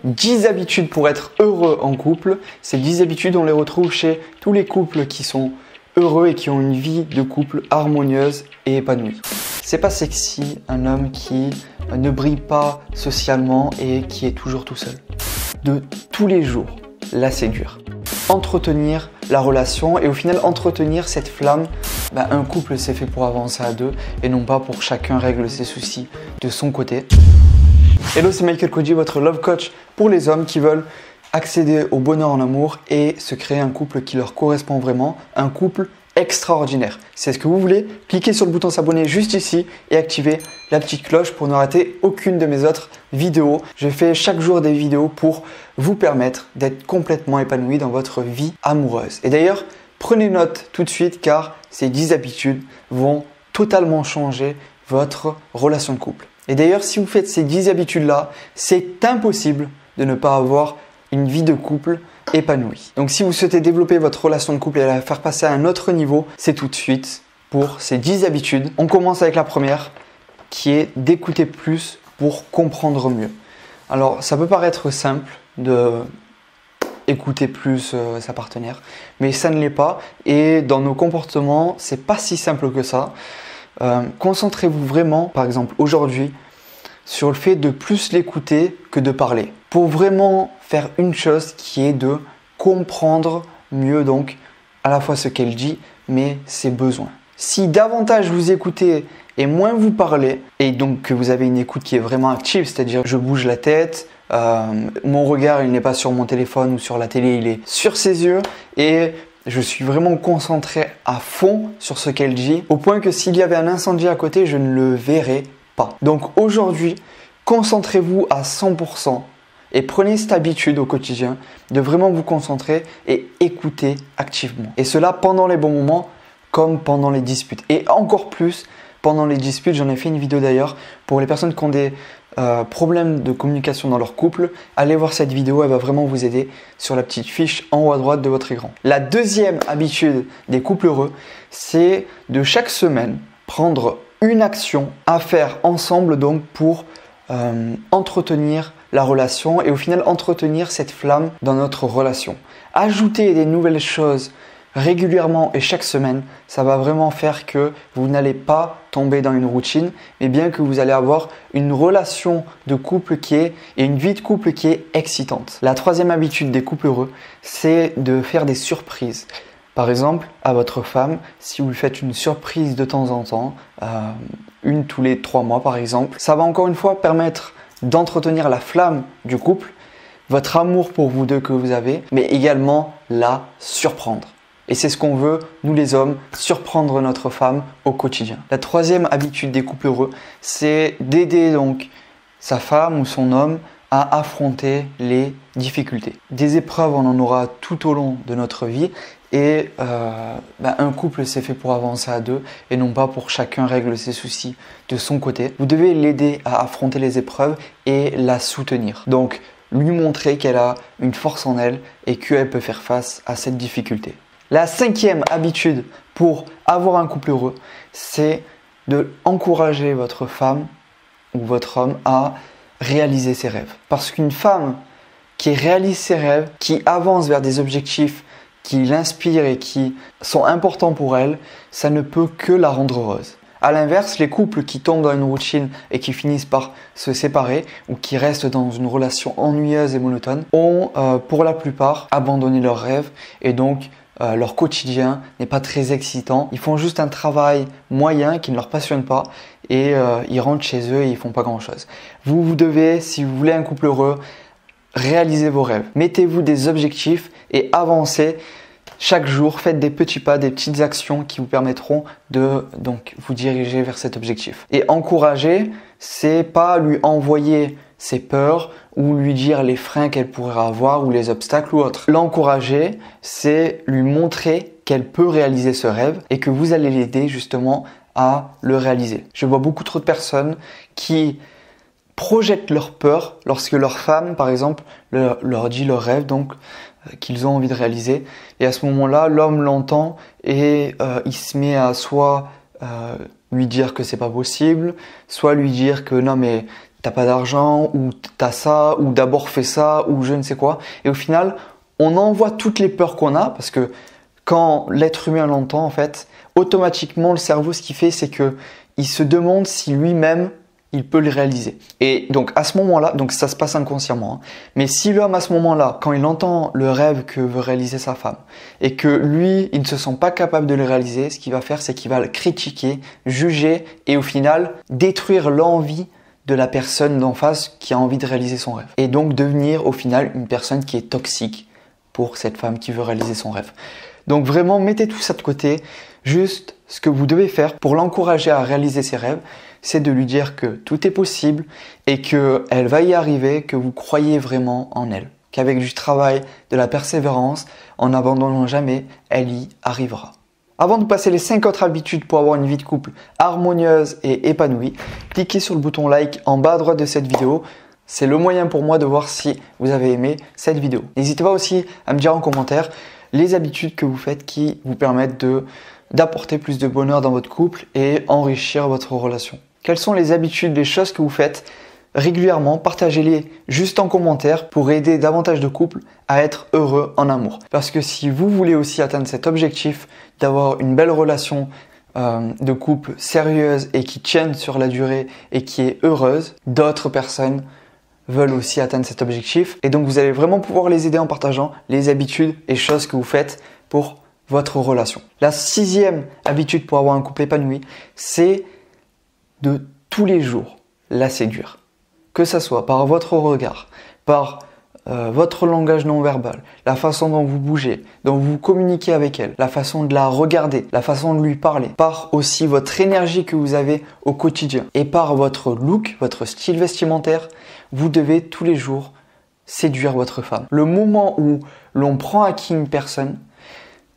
10 habitudes pour être heureux en couple. Ces 10 habitudes, on les retrouve chez tous les couples qui sont heureux et qui ont une vie de couple harmonieuse et épanouie. C'est pas sexy un homme qui ne brille pas socialement et qui est toujours tout seul. De tous les jours, la séduire. Entretenir la relation et au final entretenir cette flamme. Un couple c'est fait pour avancer à deux et non pas pour chacun règle ses soucis de son côté. Hello, c'est Michael Koji, votre love coach pour les hommes qui veulent accéder au bonheur en amour et se créer un couple qui leur correspond vraiment, un couple extraordinaire. C'est ce que vous voulez? Cliquez sur le bouton s'abonner juste ici et activez la petite cloche pour ne rater aucune de mes autres vidéos. Je fais chaque jour des vidéos pour vous permettre d'être complètement épanoui dans votre vie amoureuse. Et d'ailleurs, prenez note tout de suite car ces 10 habitudes vont totalement changer votre relation de couple. Et d'ailleurs, si vous faites ces 10 habitudes-là, c'est impossible de ne pas avoir une vie de couple épanouie. Donc si vous souhaitez développer votre relation de couple et la faire passer à un autre niveau, c'est tout de suite pour ces 10 habitudes. On commence avec la première qui est d'écouter plus pour comprendre mieux. Alors ça peut paraître simple de écouter plus sa partenaire, mais ça ne l'est pas et dans nos comportements, c'est pas si simple que ça. Concentrez-vous vraiment, par exemple aujourd'hui, sur le fait de plus l'écouter que de parler. Pour vraiment faire une chose qui est de comprendre mieux donc à la fois ce qu'elle dit, mais ses besoins. Si davantage vous écoutez et moins vous parlez, et donc que vous avez une écoute qui est vraiment active, c'est-à-dire je bouge la tête, mon regard il n'est pas sur mon téléphone ou sur la télé, il est sur ses yeux et je suis vraiment concentré à fond sur ce qu'elle dit, au point que s'il y avait un incendie à côté, je ne le verrais pas. Donc aujourd'hui, concentrez-vous à 100% et prenez cette habitude au quotidien de vraiment vous concentrer et écouter activement. Et cela pendant les bons moments comme pendant les disputes. Et encore plus pendant les disputes, j'en ai fait une vidéo d'ailleurs pour les personnes qui ont des problèmes de communication dans leur couple. Allez voir cette vidéo, elle va vraiment vous aider sur la petite fiche en haut à droite de votre écran. La deuxième habitude des couples heureux, c'est de chaque semaine prendre une action à faire ensemble donc pour entretenir la relation et au final entretenir cette flamme dans notre relation. Ajouter des nouvelles choses régulièrement et chaque semaine, ça va vraiment faire que vous n'allez pas tomber dans une routine, mais bien que vous allez avoir une relation de couple et une vie de couple qui est excitante. La troisième habitude des couples heureux, c'est de faire des surprises. Par exemple, à votre femme, si vous lui faites une surprise de temps en temps, une tous les 3 mois par exemple, ça va encore une fois permettre d'entretenir la flamme du couple, votre amour pour vous deux que vous avez, mais également la surprendre. Et c'est ce qu'on veut, nous les hommes, surprendre notre femme au quotidien. La troisième habitude des couples heureux, c'est d'aider donc sa femme ou son homme à affronter les difficultés. Des épreuves, on en aura tout au long de notre vie et un couple c'est fait pour avancer à deux et non pas pour chacun règle ses soucis de son côté. Vous devez l'aider à affronter les épreuves et la soutenir. Donc, lui montrer qu'elle a une force en elle et qu'elle peut faire face à cette difficulté. La cinquième habitude pour avoir un couple heureux, c'est de encourager votre femme ou votre homme à réaliser ses rêves. Parce qu'une femme qui réalise ses rêves, qui avance vers des objectifs qui l'inspirent et qui sont importants pour elle, ça ne peut que la rendre heureuse. A l'inverse, les couples qui tombent dans une routine et qui finissent par se séparer ou qui restent dans une relation ennuyeuse et monotone ont pour la plupart abandonné leurs rêves et donc leur quotidien n'est pas très excitant. Ils font juste un travail moyen qui ne leur passionne pas et ils rentrent chez eux et ils font pas grand chose. Vous devez, si vous voulez un couple heureux, réaliser vos rêves. Mettez-vous des objectifs et avancez chaque jour. Faites des petits pas, des petites actions qui vous permettront de donc vous diriger vers cet objectif. Et encourager, c'est pas lui envoyer ses peurs ou lui dire les freins qu'elle pourrait avoir ou les obstacles ou autres. L'encourager, c'est lui montrer qu'elle peut réaliser ce rêve et que vous allez l'aider justement à le réaliser. Je vois beaucoup trop de personnes qui projettent leur peur lorsque leur femme, par exemple, leur dit leur rêve donc qu'ils ont envie de réaliser. Et à ce moment-là, l'homme l'entend et il se met à soit lui dire que c'est pas possible, soit lui dire que non mais t'as pas d'argent, ou t'as ça, ou d'abord fais ça, ou je ne sais quoi. Et au final, on envoie toutes les peurs qu'on a, parce que quand l'être humain l'entend, en fait, automatiquement, le cerveau, ce qu'il fait, c'est que il se demande si lui-même, il peut le réaliser. Et donc, à ce moment-là, donc ça se passe inconsciemment, hein, mais si l'homme, à ce moment-là, quand il entend le rêve que veut réaliser sa femme, et que lui, il ne se sent pas capable de le réaliser, ce qu'il va faire, c'est qu'il va le critiquer, juger, et au final, détruire l'envie de la personne d'en face qui a envie de réaliser son rêve. Et donc, devenir, au final, une personne qui est toxique pour cette femme qui veut réaliser son rêve. Donc vraiment, mettez tout ça de côté. Juste, ce que vous devez faire pour l'encourager à réaliser ses rêves, c'est de lui dire que tout est possible et qu'elle va y arriver, que vous croyez vraiment en elle. Qu'avec du travail, de la persévérance, en n'abandonnant jamais, elle y arrivera. Avant de passer les 5 autres habitudes pour avoir une vie de couple harmonieuse et épanouie, cliquez sur le bouton like en bas à droite de cette vidéo. C'est le moyen pour moi de voir si vous avez aimé cette vidéo. N'hésitez pas aussi à me dire en commentaire les habitudes que vous faites qui vous permettent d'apporter plus de bonheur dans votre couple et enrichir votre relation. Quelles sont les habitudes, les choses que vous faites régulièrement? Partagez-les juste en commentaire pour aider davantage de couples à être heureux en amour. Parce que si vous voulez aussi atteindre cet objectif d'avoir une belle relation de couple sérieuse et qui tienne sur la durée et qui est heureuse, d'autres personnes veulent aussi atteindre cet objectif. Et donc, vous allez vraiment pouvoir les aider en partageant les habitudes et choses que vous faites pour votre relation. La 6e habitude pour avoir un couple épanoui, c'est de tous les jours la séduire. Que ça soit par votre regard, par votre langage non verbal, la façon dont vous bougez, dont vous communiquez avec elle, la façon de la regarder, la façon de lui parler, par aussi votre énergie que vous avez au quotidien et par votre look, votre style vestimentaire, vous devez tous les jours séduire votre femme. Le moment où l'on prend acquis une personne,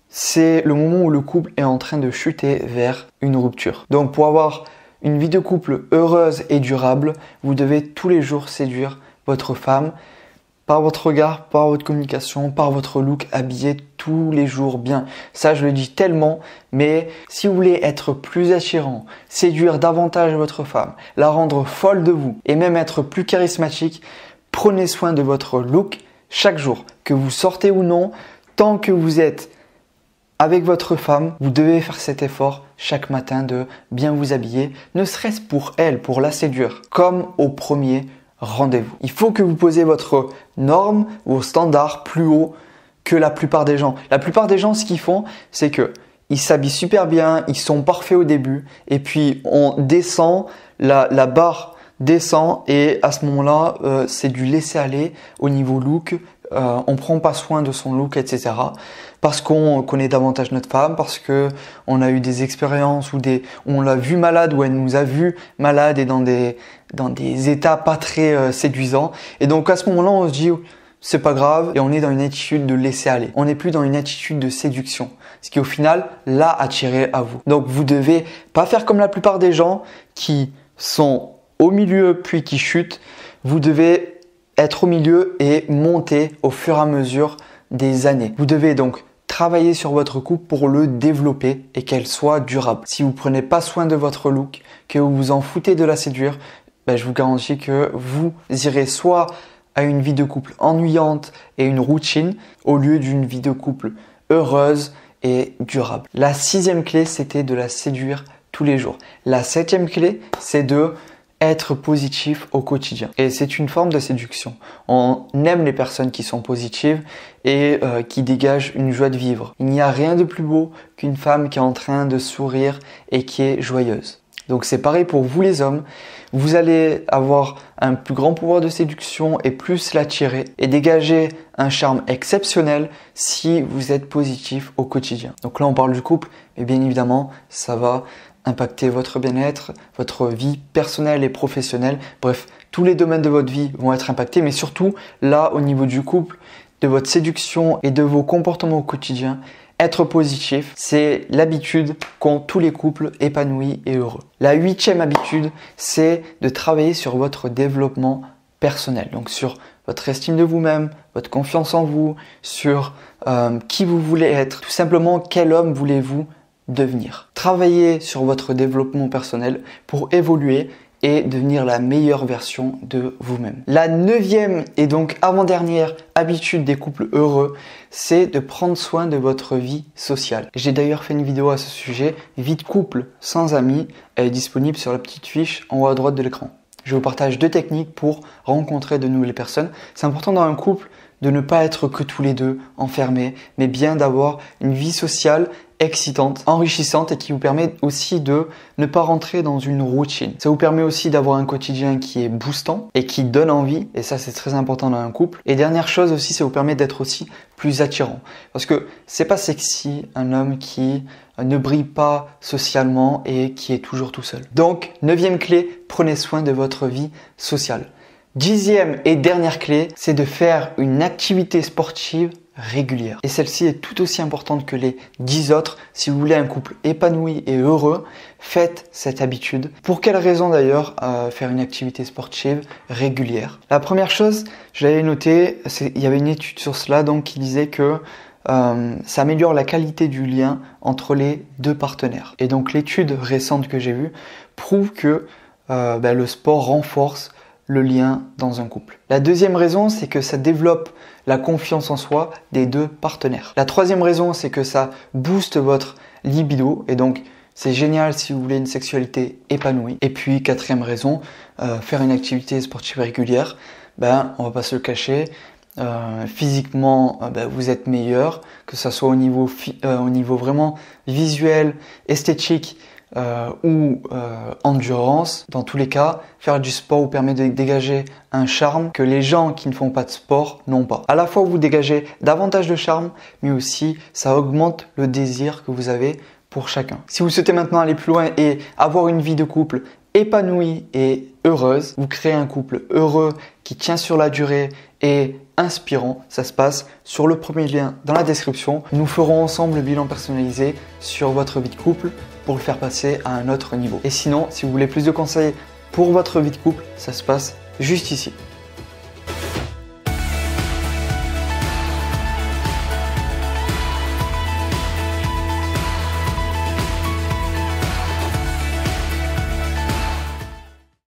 c'est le moment où le couple est en train de chuter vers une rupture. Donc pour avoir une vie de couple heureuse et durable, vous devez tous les jours séduire votre femme par votre regard, par votre communication, par votre look, habillé tous les jours bien. Ça, je le dis tellement, mais si vous voulez être plus attirant, séduire davantage votre femme, la rendre folle de vous et même être plus charismatique, prenez soin de votre look chaque jour. Que vous sortez ou non, tant que vous êtes avec votre femme, vous devez faire cet effort chaque matin de bien vous habiller, ne serait-ce pour elle, pour la séduire, comme au premier rendez-vous. Il faut que vous posez votre norme, vos standards plus haut que la plupart des gens. La plupart des gens, ce qu'ils font, c'est que ils s'habillent super bien, ils sont parfaits au début, et puis on descend, la barre descend, et à ce moment-là, c'est du laisser aller au niveau look. On prend pas soin de son look, etc. Parce qu'on connaît davantage notre femme, parce que on a eu des expériences où on l'a vue malade, ou elle nous a vu malade et dans des états pas très séduisants. Et donc à ce moment-là, on se dit c'est pas grave et on est dans une attitude de laisser aller. On n'est plus dans une attitude de séduction, ce qui au final l'a attiré à vous. Donc vous devez pas faire comme la plupart des gens qui sont au milieu puis qui chutent. Vous devez être au milieu et monter au fur et à mesure des années. Vous devez donc travailler sur votre couple pour le développer et qu'elle soit durable. Si vous prenez pas soin de votre look, que vous vous en foutez de la séduire, je vous garantis que vous irez soit à une vie de couple ennuyante et une routine au lieu d'une vie de couple heureuse et durable. La 6e clé, c'était de la séduire tous les jours. La 7e clé, c'est de être positif au quotidien. Et c'est une forme de séduction. On aime les personnes qui sont positives et qui dégagent une joie de vivre. Il n'y a rien de plus beau qu'une femme qui est en train de sourire et qui est joyeuse. Donc c'est pareil pour vous les hommes. Vous allez avoir un plus grand pouvoir de séduction et plus l'attirer et dégager un charme exceptionnel si vous êtes positif au quotidien. Donc là on parle du couple, mais bien évidemment ça va impacter votre bien-être, votre vie personnelle et professionnelle. Bref, tous les domaines de votre vie vont être impactés, mais surtout là au niveau du couple, de votre séduction et de vos comportements au quotidien, être positif, c'est l'habitude qu'ont tous les couples épanouis et heureux. La 8e habitude, c'est de travailler sur votre développement personnel, donc sur votre estime de vous-même, votre confiance en vous, sur qui vous voulez être, tout simplement quel homme voulez-vous devenir. Travaillez sur votre développement personnel pour évoluer et devenir la meilleure version de vous-même. La 9e et donc avant-dernière habitude des couples heureux, c'est de prendre soin de votre vie sociale. J'ai d'ailleurs fait une vidéo à ce sujet, vie de couple sans amis, elle est disponible sur la petite fiche en haut à droite de l'écran. Je vous partage 2 techniques pour rencontrer de nouvelles personnes. C'est important dans un couple de ne pas être que tous les deux enfermés, mais bien d'avoir une vie sociale excitante, enrichissante et qui vous permet aussi de ne pas rentrer dans une routine. Ça vous permet aussi d'avoir un quotidien qui est boostant et qui donne envie, et ça c'est très important dans un couple. Et dernière chose aussi, ça vous permet d'être aussi plus attirant. Parce que c'est pas sexy un homme qui ne brille pas socialement et qui est toujours tout seul. Donc, 9e clé, prenez soin de votre vie sociale. 10e et dernière clé, c'est de faire une activité sportive régulière. Et celle-ci est tout aussi importante que les 10 autres. Si vous voulez un couple épanoui et heureux, faites cette habitude. Pour quelle raison d'ailleurs faire une activité sportive régulière? La première chose, je l'avais noté, il y avait une étude sur cela donc qui disait que ça améliore la qualité du lien entre les 2 partenaires. Et donc l'étude récente que j'ai vue prouve que le sport renforce le lien dans un couple. La 2e raison, c'est que ça développe la confiance en soi des 2 partenaires. La 3e raison, c'est que ça booste votre libido et donc c'est génial si vous voulez une sexualité épanouie. Et puis 4e raison, faire une activité sportive régulière, on va pas se le cacher, physiquement vous êtes meilleur, que ça soit au niveau vraiment visuel, esthétique, ou endurance. Dans tous les cas, faire du sport vous permet de dégager un charme que les gens qui ne font pas de sport n'ont pas. À la fois vous dégagez davantage de charme, mais aussi ça augmente le désir que vous avez pour chacun. Si vous souhaitez maintenant aller plus loin et avoir une vie de couple épanouie et heureuse, vous créez un couple heureux qui tient sur la durée et inspirant. Ça se passe sur le premier lien dans la description. Nous ferons ensemble le bilan personnalisé sur votre vie de couple pour le faire passer à un autre niveau. Et sinon, si vous voulez plus de conseils pour votre vie de couple, ça se passe juste ici.